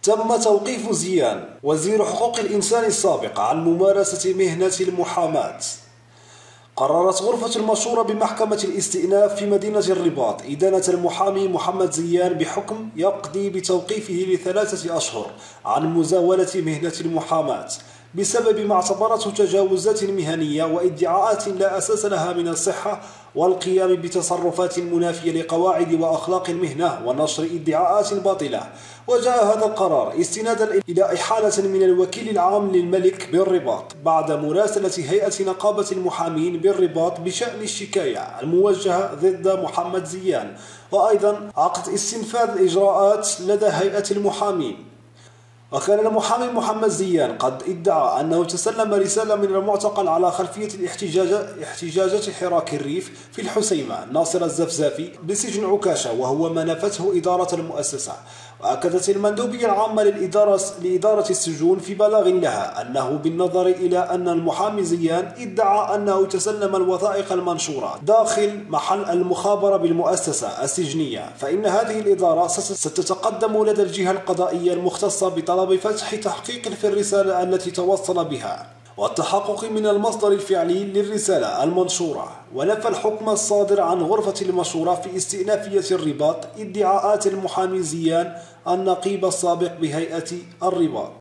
تم توقيف زيان وزير حقوق الإنسان السابق عن ممارسة مهنة المحاماة. قررت غرفة المشورة بمحكمة الاستئناف في مدينة الرباط إدانة المحامي محمد زيان بحكم يقضي بتوقيفه ل3 أشهر عن مزاولة مهنة المحاماة بسبب ما اعتبرته تجاوزات مهنية وادعاءات لا أساس لها من الصحة والقيام بتصرفات منافية لقواعد وأخلاق المهنة ونشر ادعاءات باطلة. وجاء هذا القرار استنادا إلى إحالة من الوكيل العام للملك بالرباط بعد مراسلة هيئة نقابة المحامين بالرباط بشأن الشكاية الموجهة ضد محمد زيان، وأيضا عقد استنفاذ الإجراءات لدى هيئة المحامين. وكان المحامي محمد زيان قد ادعى أنه تسلم رسالة من المعتقل على خلفية احتجاجات حراك الريف في الحسيمة ناصر الزفزافي بسجن عكاشة، وهو ما نفته إدارة المؤسسة. وأكدت المندوبية العامة لإدارة السجون في بلاغ لها أنه بالنظر إلى أن المحامي زيان ادعى أنه تسلم الوثائق المنشورة داخل محل المخابرة بالمؤسسة السجنية، فإن هذه الإدارة ستتقدم لدى الجهة القضائية المختصة بطلب فتح تحقيق في الرسالة التي توصل بها والتحقق من المصدر الفعلي للرسالة المنشورة. ونفى الحكم الصادر عن غرفة المشورة في استئنافية الرباط ادعاءات المحامي زيان النقيب السابق بهيئة الرباط.